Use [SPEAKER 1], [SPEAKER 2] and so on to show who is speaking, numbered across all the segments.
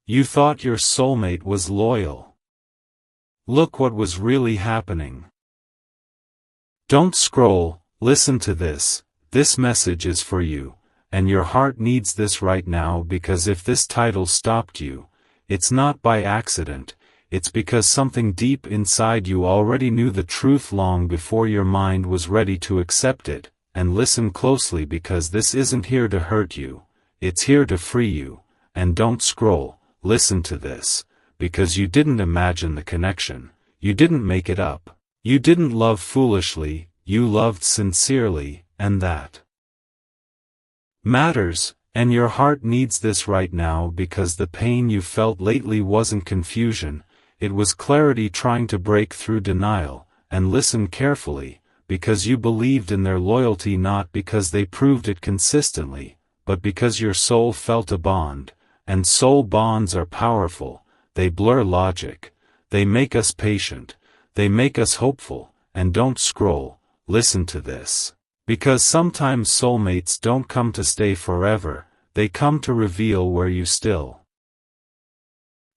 [SPEAKER 1] You thought your soulmate was loyal. Look what was really happening. Don't scroll, listen to this. This message is for you, and your heart needs this right now, because if this title stopped you, it's not by accident, it's because something deep inside you already knew the truth long before your mind was ready to accept it. And listen closely, because this isn't here to hurt you, it's here to free you. And don't scroll, listen to this, because you didn't imagine the connection, you didn't make it up, you didn't love foolishly, you loved sincerely, and that matters. And your heart needs this right now, because the pain you felt lately wasn't confusion, it was clarity trying to break through denial. And listen carefully, because you believed in their loyalty, not because they proved it consistently, but because your soul felt a bond. And soul bonds are powerful, they blur logic, they make us patient, they make us hopeful. And don't scroll, listen to this, because sometimes soulmates don't come to stay forever, they come to reveal where you still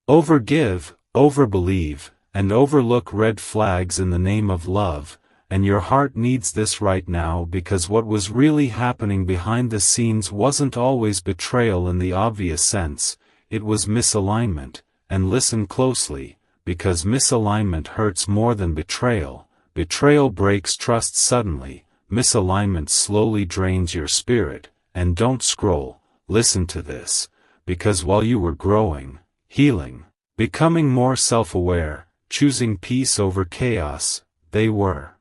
[SPEAKER 1] overgive, overbelieve, and overlook red flags in the name of love. And your heart needs this right now, because what was really happening behind the scenes wasn't always betrayal in the obvious sense, it was misalignment. And listen closely, because misalignment hurts more than betrayal. Betrayal breaks trust suddenly, misalignment slowly drains your spirit. And don't scroll, listen to this, because while you were growing, healing, becoming more self-aware, choosing peace over chaos, they were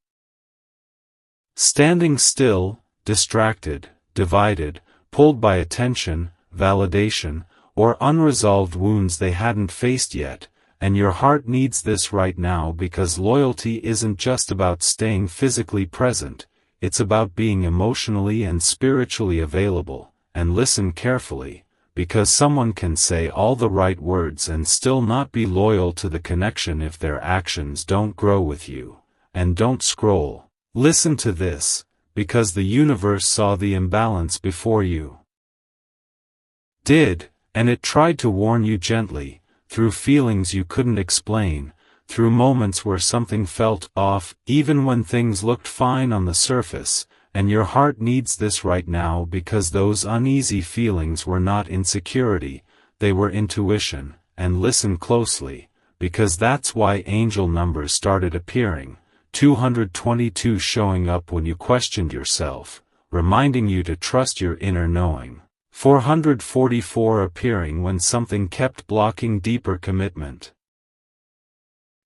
[SPEAKER 1] standing still, distracted, divided, pulled by attention, validation, or unresolved wounds they hadn't faced yet. And your heart needs this right now, because loyalty isn't just about staying physically present, it's about being emotionally and spiritually available. And listen carefully, because someone can say all the right words and still not be loyal to the connection if their actions don't grow with you. And don't scroll, listen to this, because the universe saw the imbalance before you did, and it tried to warn you gently, through feelings you couldn't explain, through moments where something felt off, even when things looked fine on the surface. And your heart needs this right now, because those uneasy feelings were not insecurity, they were intuition. And listen closely, because that's why angel numbers started appearing. 222 showing up when you questioned yourself, reminding you to trust your inner knowing. 444 appearing when something kept blocking deeper commitment.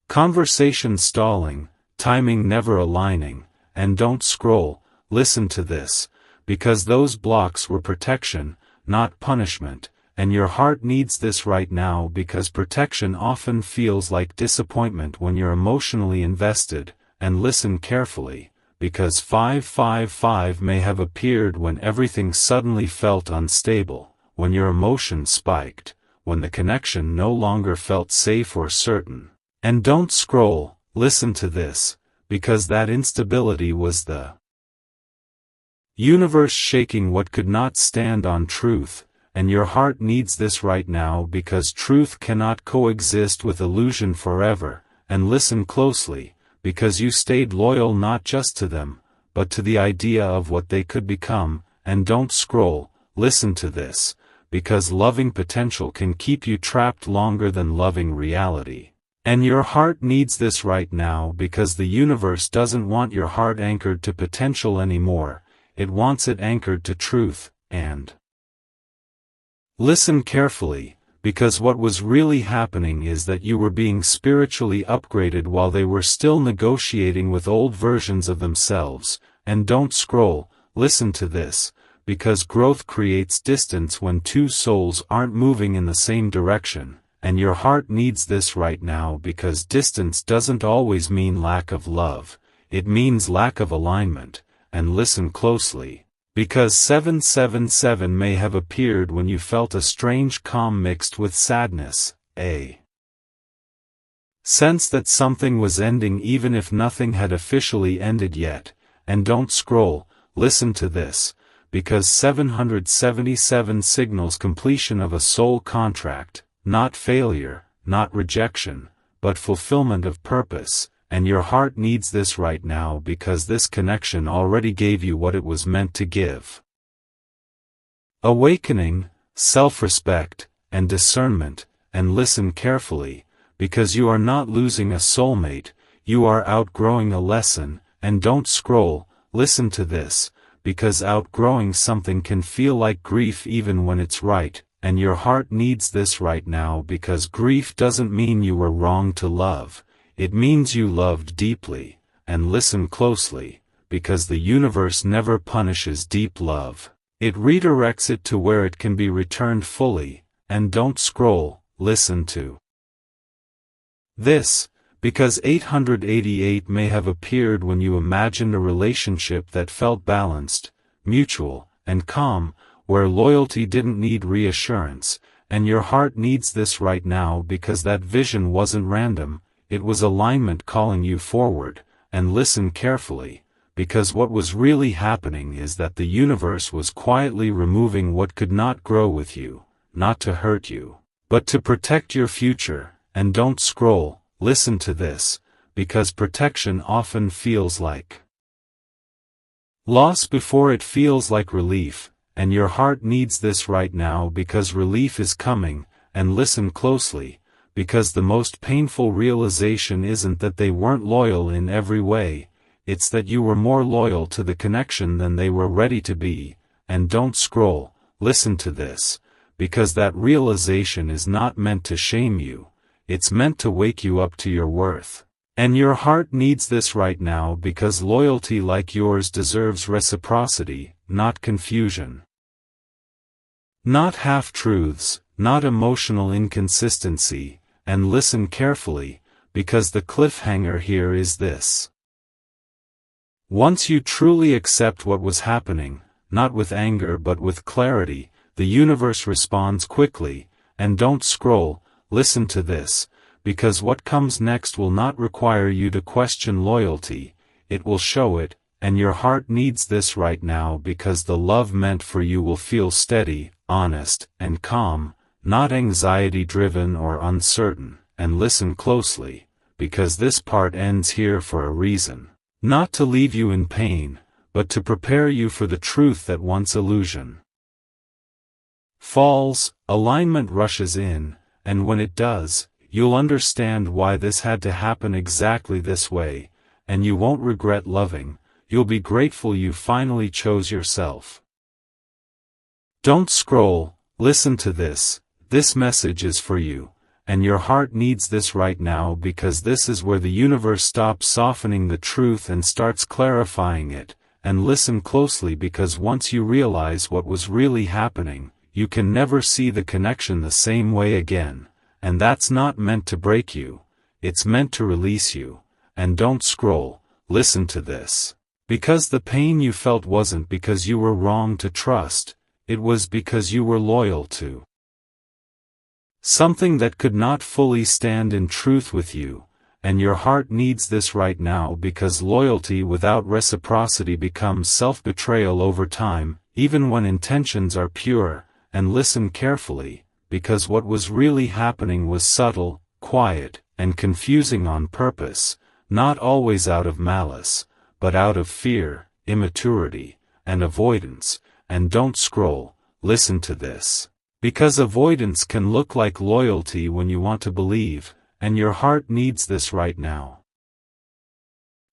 [SPEAKER 1] Conversation stalling, timing never aligning. And don't scroll, listen to this, because those blocks were protection, not punishment. And your heart needs this right now, because protection often feels like disappointment when you're emotionally invested. And listen carefully, because 555 may have appeared when everything suddenly felt unstable, when your emotions spiked, when the connection no longer felt safe or certain. And don't scroll, listen to this, because that instability was the universe shaking what could not stand on truth. And your heart needs this right now, because truth cannot coexist with illusion forever. And listen closely, because you stayed loyal not just to them, but to the idea of what they could become. And don't scroll, listen to this, because loving potential can keep you trapped longer than loving reality. And your heart needs this right now, because the universe doesn't want your heart anchored to potential anymore, it wants it anchored to truth. And listen carefully, because what was really happening is that you were being spiritually upgraded while they were still negotiating with old versions of themselves. And don't scroll, listen to this, because growth creates distance when two souls aren't moving in the same direction. And your heart needs this right now, because distance doesn't always mean lack of love, it means lack of alignment. And listen closely, because 777 may have appeared when you felt a strange calm mixed with sadness, a sense that something was ending even if nothing had officially ended yet. And don't scroll, listen to this, because 777 signals completion of a soul contract, not failure, not rejection, but fulfillment of purpose, and your heart needs this right now because this connection already gave you what it was meant to give. Awakening, self-respect, and discernment, and listen carefully, because you are not losing a soulmate, you are outgrowing a lesson, and don't scroll, listen to this, because outgrowing something can feel like grief even when it's right, and your heart needs this right now because grief doesn't mean you were wrong to love, it means you loved deeply, and listen closely, because the universe never punishes deep love, it redirects it to where it can be returned fully, and don't scroll, listen to this, because 888 may have appeared when you imagined a relationship that felt balanced, mutual, and calm, where loyalty didn't need reassurance, and your heart needs this right now because that vision wasn't random, it was alignment calling you forward, and listen carefully, because what was really happening is that the universe was quietly removing what could not grow with you, not to hurt you, but to protect your future, and don't scroll, listen to this, because protection often feels like loss before it feels like relief, and your heart needs this right now because relief is coming, and listen closely, because the most painful realization isn't that they weren't loyal in every way, it's that you were more loyal to the connection than they were ready to be, and don't scroll, listen to this, because that realization is not meant to shame you, it's meant to wake you up to your worth. And your heart needs this right now because loyalty like yours deserves reciprocity, not confusion. Not half-truths, not emotional inconsistency, and listen carefully, because the cliffhanger here is this. Once you truly accept what was happening, not with anger but with clarity, the universe responds quickly, and don't scroll, listen to this, because what comes next will not require you to question loyalty, it will show it, and your heart needs this right now because the love meant for you will feel steady, honest, and calm, not anxiety-driven or uncertain, and listen closely, because this part ends here for a reason, not to leave you in pain, but to prepare you for the truth that once illusion falls, alignment rushes in, and when it does, you'll understand why this had to happen exactly this way, and you won't regret loving, you'll be grateful you finally chose yourself. Don't scroll, listen to this message is for you, and your heart needs this right now because this is where the universe stops softening the truth and starts clarifying it, and listen closely because once you realize what was really happening, you can never see the connection the same way again. And that's not meant to break you, it's meant to release you, and don't scroll, listen to this. Because the pain you felt wasn't because you were wrong to trust, it was because you were loyal to something that could not fully stand in truth with you, and your heart needs this right now because loyalty without reciprocity becomes self-betrayal over time, even when intentions are pure, and listen carefully. Because what was really happening was subtle, quiet, and confusing on purpose, not always out of malice, but out of fear, immaturity, and avoidance, and don't scroll, listen to this. Because avoidance can look like loyalty when you want to believe, and your heart needs this right now.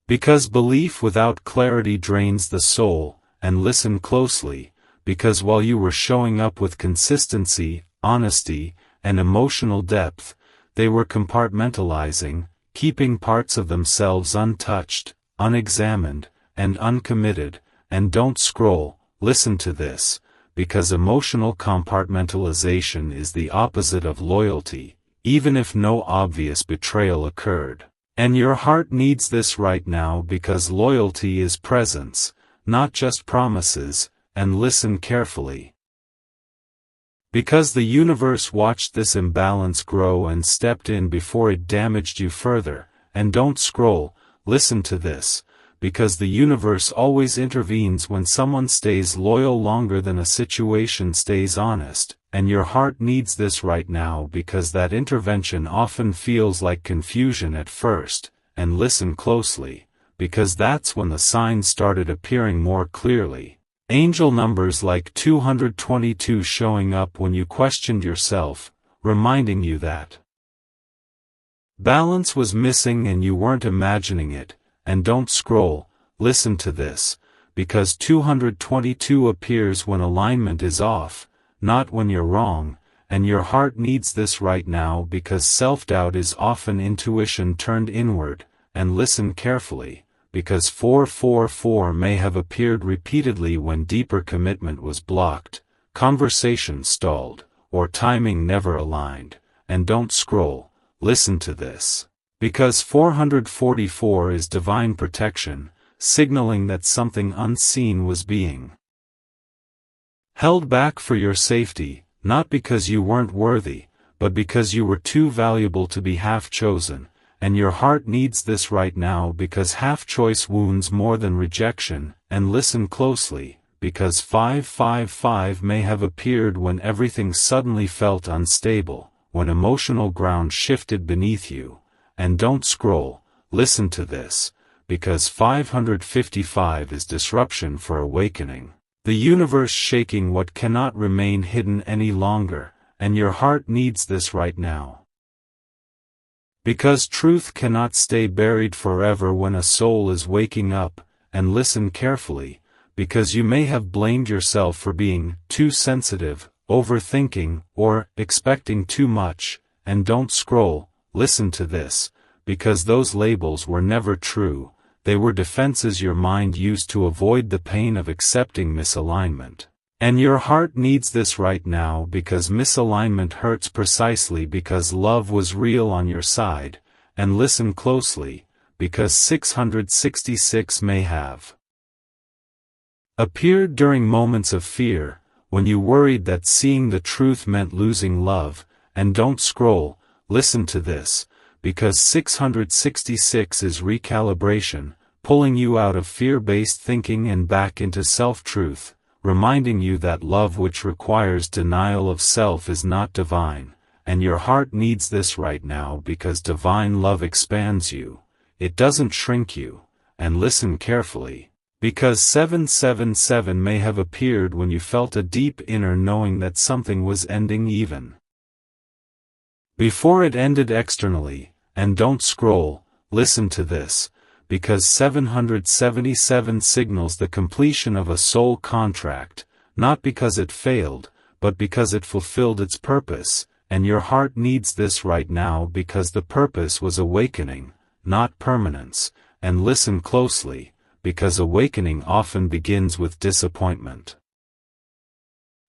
[SPEAKER 1] Because belief without clarity drains the soul, and listen closely, because while you were showing up with consistency, honesty, and emotional depth, they were compartmentalizing, keeping parts of themselves untouched, unexamined, and uncommitted, and don't scroll, listen to this, because emotional compartmentalization is the opposite of loyalty, even if no obvious betrayal occurred. And your heart needs this right now because loyalty is presence, not just promises, and listen carefully. Because the universe watched this imbalance grow and stepped in before it damaged you further, and don't scroll, listen to this, because the universe always intervenes when someone stays loyal longer than a situation stays honest, and your heart needs this right now because that intervention often feels like confusion at first, and listen closely, because that's when the signs started appearing more clearly. Angel numbers like 222 showing up when you questioned yourself, reminding you that balance was missing and you weren't imagining it. And don't scroll, listen to this, because 222 appears when alignment is off, not when you're wrong, and your heart needs this right now because self-doubt is often intuition turned inward. And listen carefully, because 444 may have appeared repeatedly when deeper commitment was blocked, conversation stalled, or timing never aligned. And don't scroll, listen to this, because 444 is divine protection, signaling that something unseen was being held back for your safety, not because you weren't worthy, but because you were too valuable to be half-chosen. And your heart needs this right now because half-choice wounds more than rejection. And listen closely, because 555 may have appeared when everything suddenly felt unstable, when emotional ground shifted beneath you. And don't scroll, listen to this, because 555 is disruption for awakening. The universe shaking what cannot remain hidden any longer, and your heart needs this right now. Because truth cannot stay buried forever when a soul is waking up. And listen carefully, because you may have blamed yourself for being too sensitive, overthinking, or expecting too much. And don't scroll, listen to this, because those labels were never true, they were defenses your mind used to avoid the pain of accepting misalignment. And your heart needs this right now because misalignment hurts precisely because love was real on your side. And listen closely, because 666 may have appeared during moments of fear, when you worried that seeing the truth meant losing love. And don't scroll, listen to this, because 666 is recalibration, pulling you out of fear-based thinking and back into self-truth. Reminding you that love which requires denial of self is not divine, and your heart needs this right now because divine love expands you, it doesn't shrink you. And listen carefully, because 777 may have appeared when you felt a deep inner knowing that something was ending even before it ended externally. And don't scroll, listen to this, because 777 signals the completion of a soul contract, not because it failed, but because it fulfilled its purpose. And your heart needs this right now because the purpose was awakening, not permanence. And listen closely, because awakening often begins with disappointment.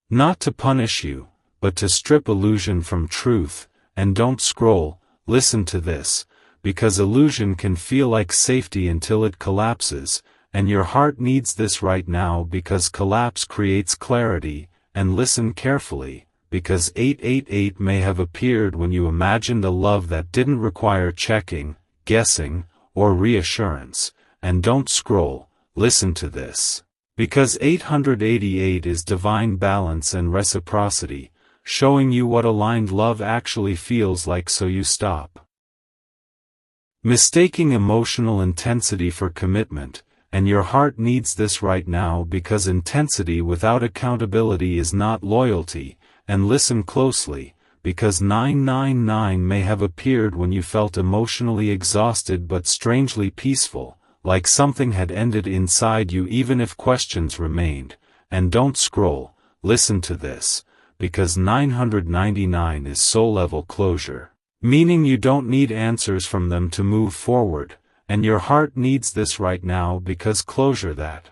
[SPEAKER 1] Not to punish you, but to strip illusion from truth. And don't scroll, listen to this, because illusion can feel like safety until it collapses, and your heart needs this right now because collapse creates clarity. And listen carefully, because 888 may have appeared when you imagined a love that didn't require checking, guessing, or reassurance. And don't scroll, listen to this, because 888 is divine balance and reciprocity, showing you what aligned love actually feels like so you stop mistaking emotional intensity for commitment. And your heart needs this right now because intensity without accountability is not loyalty. And listen closely, because 999 may have appeared when you felt emotionally exhausted but strangely peaceful, like something had ended inside you even if questions remained. And don't scroll, listen to this, because 999 is soul-level closure, meaning you don't need answers from them to move forward. And your heart needs this right now because closure that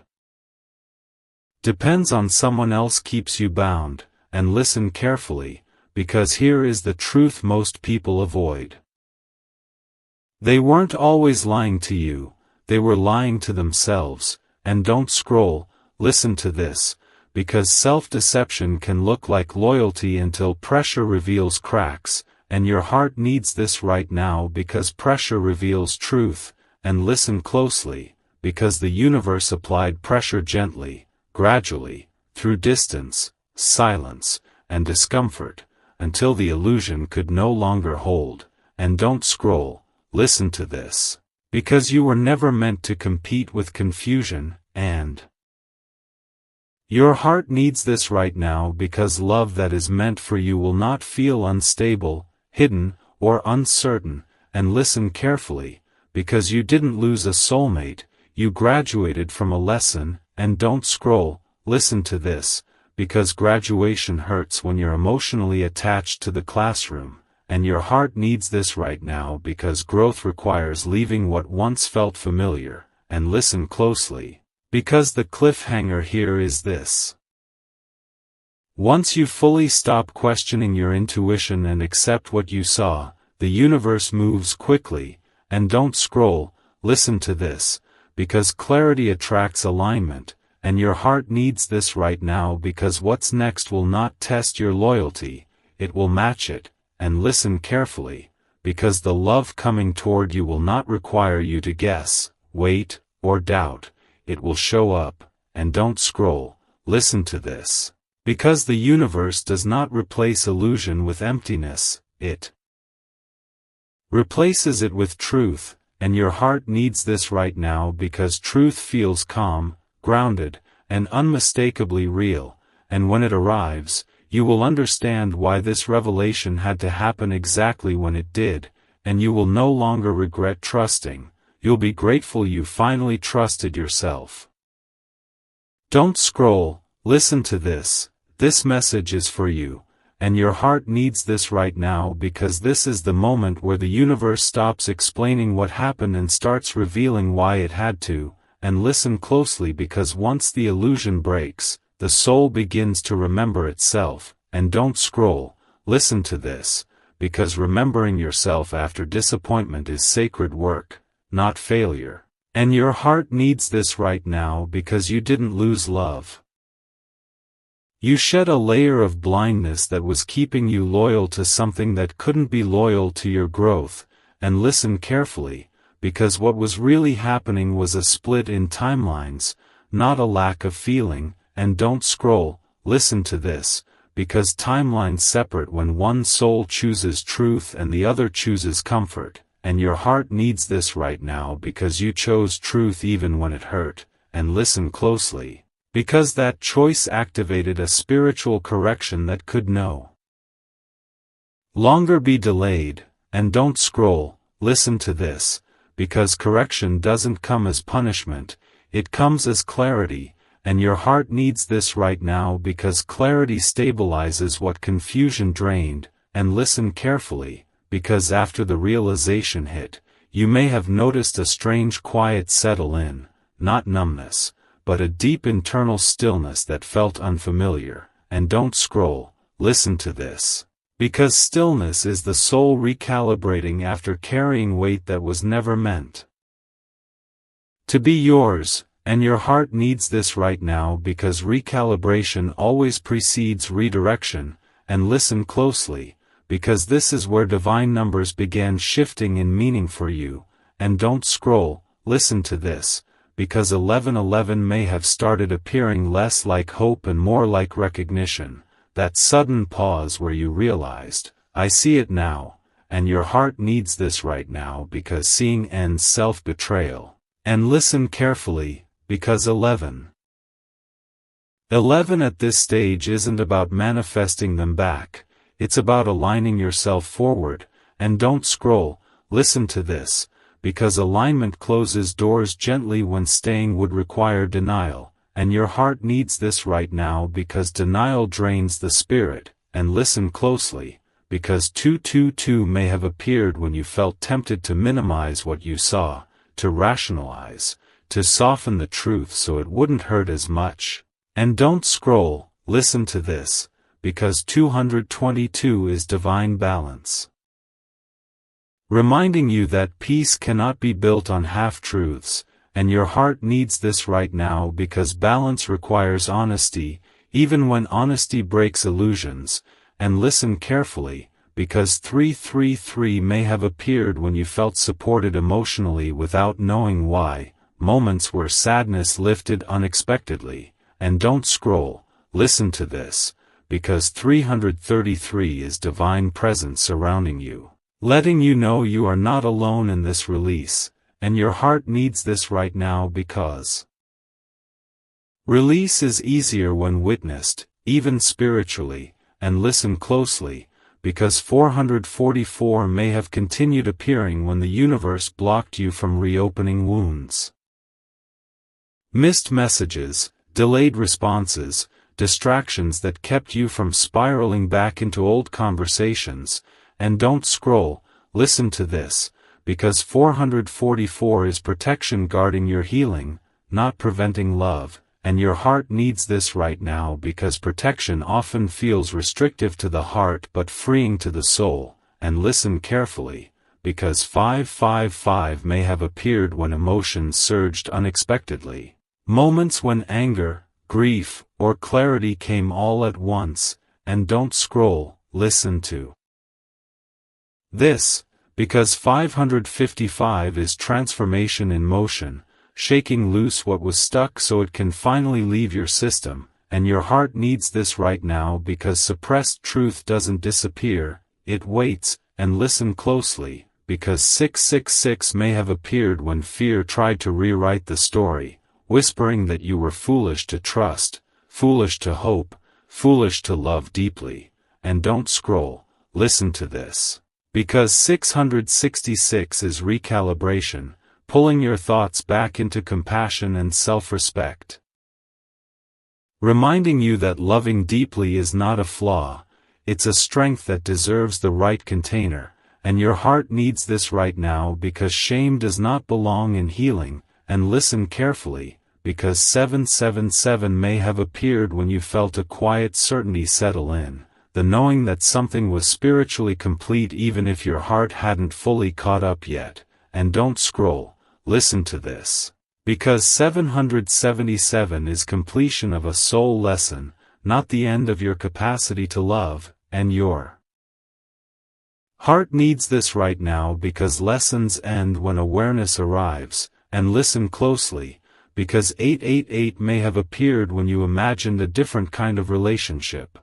[SPEAKER 1] depends on someone else keeps you bound. And listen carefully, because here is the truth most people avoid. They weren't always lying to you, they were lying to themselves. And don't scroll, listen to this, because self-deception can look like loyalty until pressure reveals cracks. And your heart needs this right now because pressure reveals truth. And listen closely, because the universe applied pressure gently, gradually, through distance, silence, and discomfort, until the illusion could no longer hold. And don't scroll, listen to this. Because you were never meant to compete with confusion, and your heart needs this right now, because love that is meant for you will not feel unstable, hidden, or uncertain. And listen carefully, because you didn't lose a soulmate, you graduated from a lesson. And don't scroll, listen to this, because graduation hurts when you're emotionally attached to the classroom. And your heart needs this right now, because growth requires leaving what once felt familiar. And listen closely, because the cliffhanger here is this. Once you fully stop questioning your intuition and accept what you saw, the universe moves quickly. And don't scroll, listen to this, because clarity attracts alignment. And your heart needs this right now, because what's next will not test your loyalty, it will match it. And listen carefully, because the love coming toward you will not require you to guess, wait, or doubt. It will show up. And don't scroll, listen to this, because the universe does not replace illusion with emptiness, it replaces it with truth. And your heart needs this right now, because truth feels calm, grounded, and unmistakably real. And when it arrives, you will understand why this revelation had to happen exactly when it did. And you will no longer regret trusting. You'll be grateful you finally trusted yourself. Don't scroll, listen to this. This message is for you. And your heart needs this right now, because this is the moment where the universe stops explaining what happened and starts revealing why it had to. And listen closely, because once the illusion breaks, the soul begins to remember itself. And don't scroll, listen to this, because remembering yourself after disappointment is sacred work, not failure. And your heart needs this right now, because you didn't lose love. You shed a layer of blindness that was keeping you loyal to something that couldn't be loyal to your growth. And listen carefully, because what was really happening was a split in timelines, not a lack of feeling. And don't scroll, listen to this, because timelines separate when one soul chooses truth and the other chooses comfort. And your heart needs this right now, because you chose truth even when it hurt. And listen closely, because that choice activated a spiritual correction that could no longer be delayed. And don't scroll, listen to this, because correction doesn't come as punishment, it comes as clarity. And your heart needs this right now, because clarity stabilizes what confusion drained. And listen carefully, because after the realization hit, you may have noticed a strange quiet settle in, not numbness, but a deep internal stillness that felt unfamiliar. And don't scroll, listen to this, because stillness is the soul recalibrating after carrying weight that was never meant to be yours. And your heart needs this right now, because recalibration always precedes redirection. And listen closely, because this is where divine numbers began shifting in meaning for you. And don't scroll, listen to this, because 1111 may have started appearing less like hope and more like recognition. That sudden pause where you realized, I see it now. And your heart needs this right now, because seeing ends self-betrayal. And listen carefully, because 11 at this stage isn't about manifesting them back, it's about aligning yourself forward. And don't scroll, listen to this, because alignment closes doors gently when staying would require denial. And your heart needs this right now, because denial drains the spirit. And listen closely, because 222 may have appeared when you felt tempted to minimize what you saw, to rationalize, to soften the truth so it wouldn't hurt as much. And don't scroll, listen to this, because 222 is divine balance, reminding you that peace cannot be built on half-truths. And your heart needs this right now, because balance requires honesty, even when honesty breaks illusions. And listen carefully, because 333 may have appeared when you felt supported emotionally without knowing why, moments where sadness lifted unexpectedly. And don't scroll, listen to this, because 333 is divine presence surrounding you, letting you know you are not alone in this release, and your heart needs this right now because release is easier when witnessed, even spiritually, and listen closely, because 444 may have continued appearing when the universe blocked you from reopening wounds. Missed messages, delayed responses, distractions that kept you from spiraling back into old conversations, and don't scroll, listen to this, because 444 is protection guarding your healing, not preventing love. And your heart needs this right now because protection often feels restrictive to the heart but freeing to the soul, and listen carefully, because 555 may have appeared when emotions surged unexpectedly, moments when anger, grief, or clarity came all at once, and don't scroll, listen to this, because 555 is transformation in motion, shaking loose what was stuck so it can finally leave your system, and your heart needs this right now because suppressed truth doesn't disappear, it waits, and listen closely, because 666 may have appeared when fear tried to rewrite the story, whispering that you were foolish to trust, foolish to hope, foolish to love deeply, and don't scroll, listen to this, because 666 is recalibration, pulling your thoughts back into compassion and self-respect. Reminding you that loving deeply is not a flaw, it's a strength that deserves the right container, and your heart needs this right now because shame does not belong in healing, and listen carefully, because 777 may have appeared when you felt a quiet certainty settle in, the knowing that something was spiritually complete even if your heart hadn't fully caught up yet, and don't scroll. Listen to this, because 777 is completion of a soul lesson, not the end of your capacity to love, and your heart needs this right now because lessons end when awareness arrives, and listen closely, because 888 may have appeared when you imagined a different kind of relationship.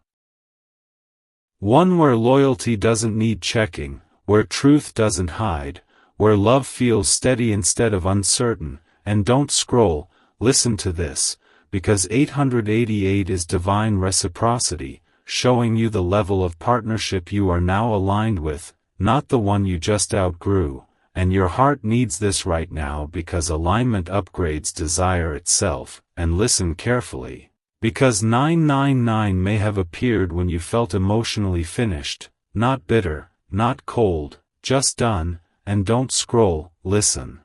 [SPEAKER 1] One where loyalty doesn't need checking, where truth doesn't hide, where love feels steady instead of uncertain, and don't scroll, listen to this, because 888 is divine reciprocity, showing you the level of partnership you are now aligned with, not the one you just outgrew, and your heart needs this right now because alignment upgrades desire itself, and listen carefully, because 999 may have appeared when you felt emotionally finished, not bitter, not cold, just done, and don't scroll, listen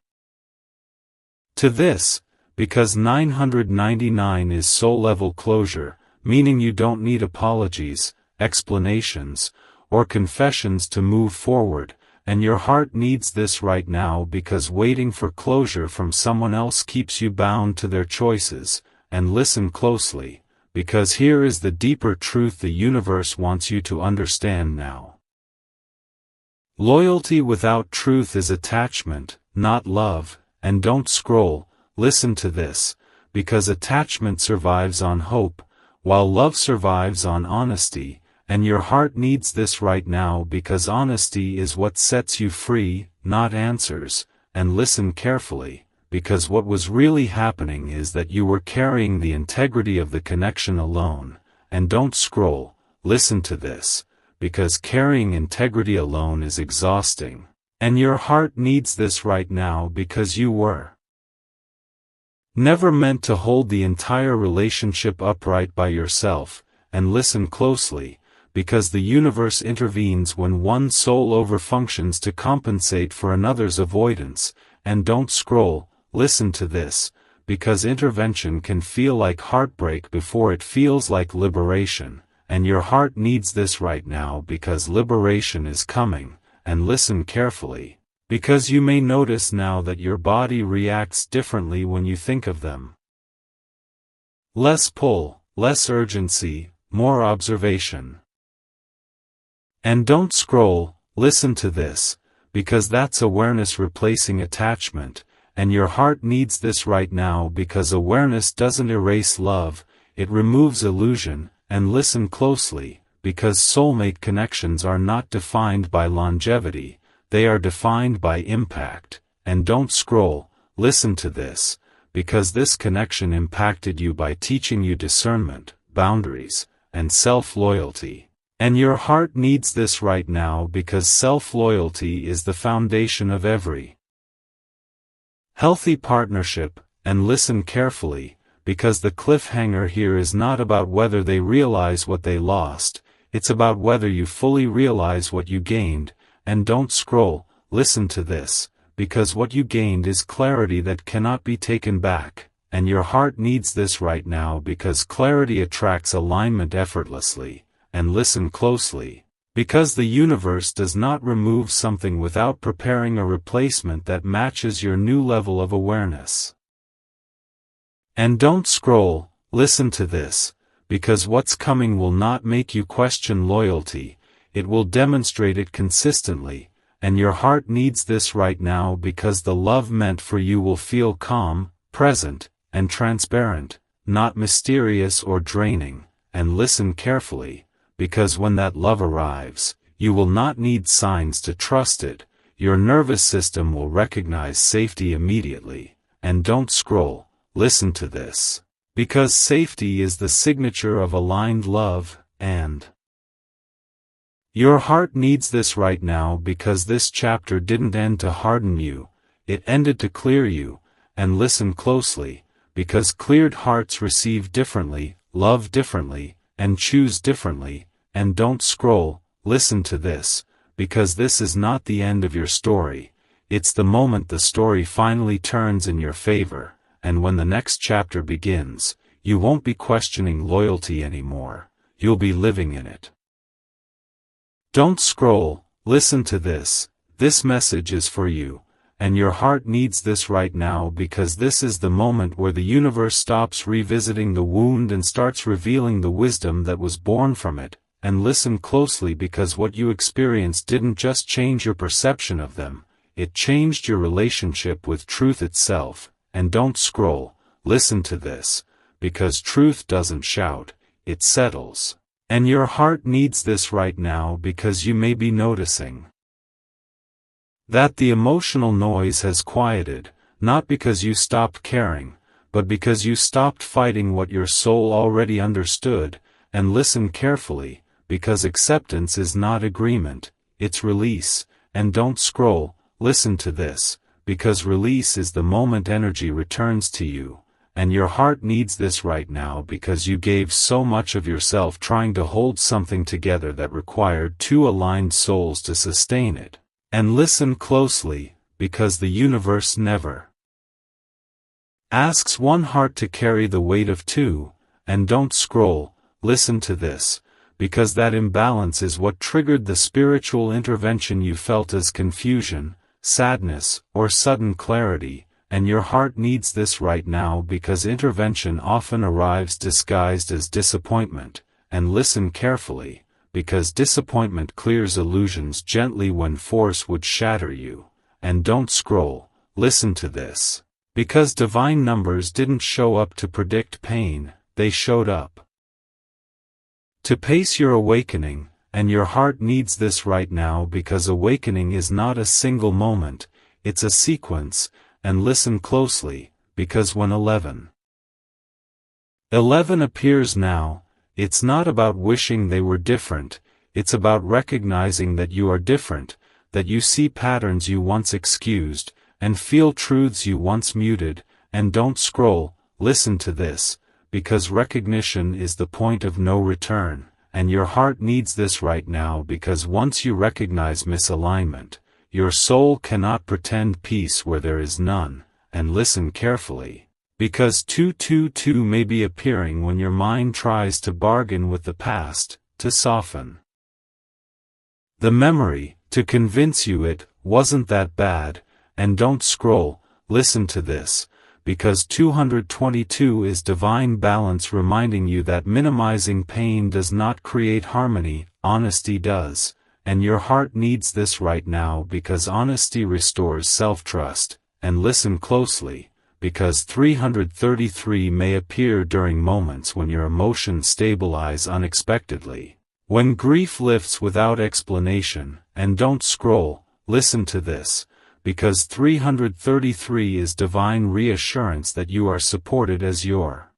[SPEAKER 1] to this, because 999 is soul-level closure, meaning you don't need apologies, explanations, or confessions to move forward, and your heart needs this right now because waiting for closure from someone else keeps you bound to their choices, and listen closely, because here is the deeper truth the universe wants you to understand now. Loyalty without truth is attachment, not love, and don't scroll, listen to this, because attachment survives on hope, while love survives on honesty, and your heart needs this right now because honesty is what sets you free, not answers, and listen carefully, because what was really happening is that you were carrying the integrity of the connection alone, and don't scroll, listen to this, because carrying integrity alone is exhausting, and your heart needs this right now because you were never meant to hold the entire relationship upright by yourself, and listen closely, because the universe intervenes when one soul overfunctions to compensate for another's avoidance, and don't scroll, listen to this, because intervention can feel like heartbreak before it feels like liberation, and your heart needs this right now because liberation is coming, and listen carefully, because you may notice now that your body reacts differently when you think of them. Less pull, less urgency, more observation. And don't scroll, listen to this, because that's awareness replacing attachment, and your heart needs this right now because awareness doesn't erase love, it removes illusion, and listen closely, because soulmate connections are not defined by longevity, they are defined by impact. And don't scroll, listen to this, because this connection impacted you by teaching you discernment, boundaries, and self-loyalty. And your heart needs this right now because self-loyalty is the foundation of every healthy partnership. And listen carefully, because the cliffhanger here is not about whether they realize what they lost, it's about whether you fully realize what you gained. And don't scroll, listen to this, because what you gained is clarity that cannot be taken back, and your heart needs this right now because clarity attracts alignment effortlessly. And listen closely, because the universe does not remove something without preparing a replacement that matches your new level of awareness. And don't scroll, listen to this, because what's coming will not make you question loyalty, it will demonstrate it consistently, and your heart needs this right now because the love meant for you will feel calm, present, and transparent, not mysterious or draining. And listen carefully, because when that love arrives, you will not need signs to trust it, your nervous system will recognize safety immediately. And don't scroll, listen to this, because safety is the signature of aligned love, and your heart needs this right now because this chapter didn't end to harden you, it ended to clear you. And listen closely, because cleared hearts receive differently, love differently, and choose differently. And don't scroll, listen to this, because this is not the end of your story, it's the moment the story finally turns in your favor, and when the next chapter begins, you won't be questioning loyalty anymore, you'll be living in it. Don't scroll, listen to this message is for you, and your heart needs this right now because this is the moment where the universe stops revisiting the wound and starts revealing the wisdom that was born from it. And listen closely because what you experienced didn't just change your perception of them, it changed your relationship with truth itself. And don't scroll, listen to this, because truth doesn't shout, it settles. And your heart needs this right now because you may be noticing that the emotional noise has quieted, not because you stopped caring, but because you stopped fighting what your soul already understood. And listen carefully, because acceptance is not agreement, it's release. And don't scroll, listen to this, because release is the moment energy returns to you, and your heart needs this right now because you gave so much of yourself trying to hold something together that required two aligned souls to sustain it. And listen closely, because the universe never asks one heart to carry the weight of two. And don't scroll, listen to this, because that imbalance is what triggered the spiritual intervention you felt as confusion, sadness, or sudden clarity. And your heart needs this right now because intervention often arrives disguised as disappointment. And listen carefully, because disappointment clears illusions gently when force would shatter you. And don't scroll, listen to this, because divine numbers didn't show up to predict pain, they showed up to pace your awakening. And your heart needs this right now because awakening is not a single moment, it's a sequence. And listen closely, because when 11 appears now, it's not about wishing they were different, it's about recognizing that you are different, that you see patterns you once excused, and feel truths you once muted. And don't scroll, listen to this, because recognition is the point of no return. And your heart needs this right now because once you recognize misalignment, your soul cannot pretend peace where there is none. And listen carefully, because 222 may be appearing when your mind tries to bargain with the past, to soften the memory, to convince you it wasn't that bad. And don't scroll, listen to this, because 222 is divine balance reminding you that minimizing pain does not create harmony, honesty does. And your heart needs this right now because honesty restores self-trust. And listen closely, because 333 may appear during moments when your emotions stabilize unexpectedly. When grief lifts without explanation, and don't scroll, listen to this, because 333 is divine reassurance that you are supported as your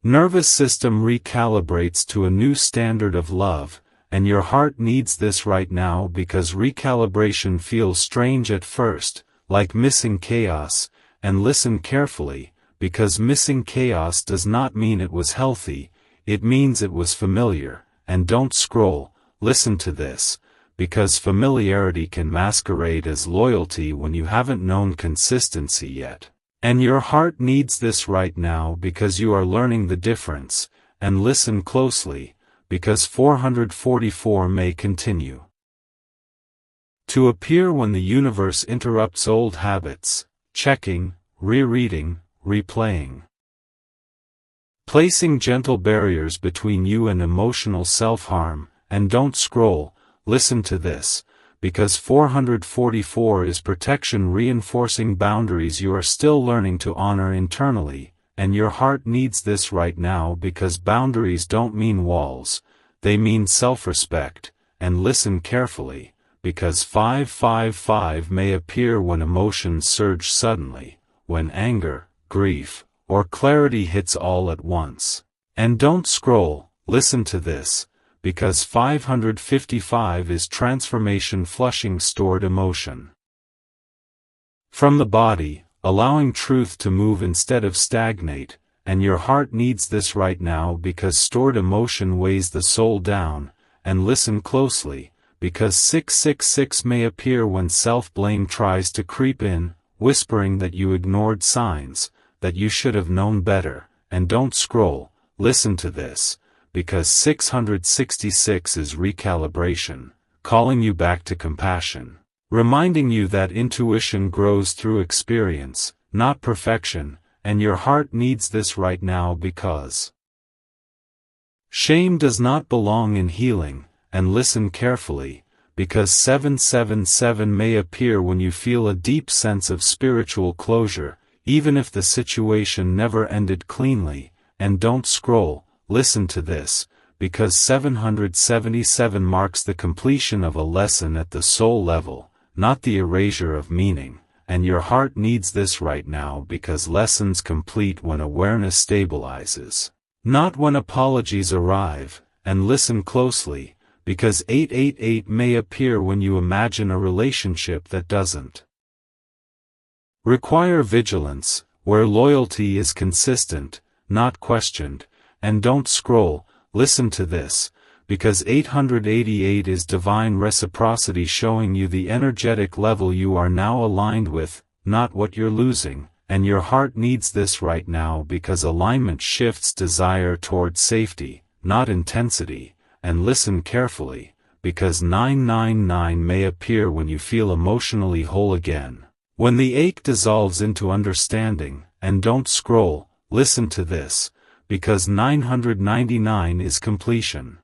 [SPEAKER 1] nervous system recalibrates to a new standard of love, and your heart needs this right now because recalibration feels strange at first, like missing chaos, and listen carefully, because missing chaos does not mean it was healthy, it means it was familiar, and don't scroll, listen to this, because familiarity can masquerade as loyalty when you haven't known consistency yet. And your heart needs this right now because you are learning the difference, and listen closely, because 444 may continue to appear when the universe interrupts old habits, checking, rereading, replaying, placing gentle barriers between you and emotional self-harm, and don't scroll, listen to this, because 444 is protection reinforcing boundaries you are still learning to honor internally, and your heart needs this right now because boundaries don't mean walls, they mean self-respect, and listen carefully, because 555 may appear when emotions surge suddenly, when anger, grief, or clarity hits all at once. And don't scroll, listen to this, because 555 is transformation flushing stored emotion from the body, allowing truth to move instead of stagnate, and your heart needs this right now because stored emotion weighs the soul down, and listen closely, because 666 may appear when self-blame tries to creep in, whispering that you ignored signs, that you should have known better, and don't scroll, listen to this, because 666 is recalibration, calling you back to compassion, reminding you that intuition grows through experience, not perfection, and your heart needs this right now because shame does not belong in healing, and listen carefully, because 777 may appear when you feel a deep sense of spiritual closure, even if the situation never ended cleanly, and don't scroll, listen to this, because 777 marks the completion of a lesson at the soul level, not the erasure of meaning, and your heart needs this right now because lessons complete when awareness stabilizes, not when apologies arrive, and listen closely, because 888 may appear when you imagine a relationship that doesn't require vigilance, where loyalty is consistent, not questioned, and don't scroll, listen to this, because 888 is divine reciprocity showing you the energetic level you are now aligned with, not what you're losing, and your heart needs this right now because alignment shifts desire toward safety, not intensity, and listen carefully, because 999 may appear when you feel emotionally whole again, when the ache dissolves into understanding, and don't scroll, listen to this, because 999 is completion.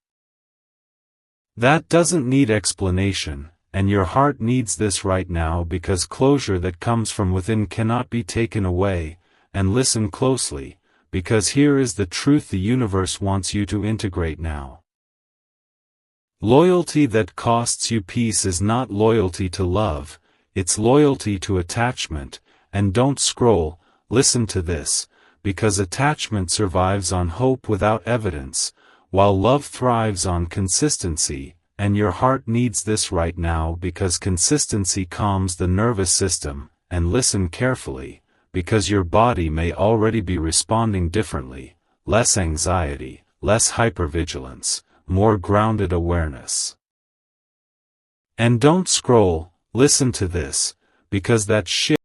[SPEAKER 1] That doesn't need explanation, and your heart needs this right now because closure that comes from within cannot be taken away, and listen closely, because here is the truth the universe wants you to integrate now. Loyalty that costs you peace is not loyalty to love, it's loyalty to attachment, and don't scroll, listen to this, because attachment survives on hope without evidence, while love thrives on consistency, and your heart needs this right now because consistency calms the nervous system, and listen carefully, because your body may already be responding differently, less anxiety, less hypervigilance, more grounded awareness. And don't scroll, listen to this, because that shift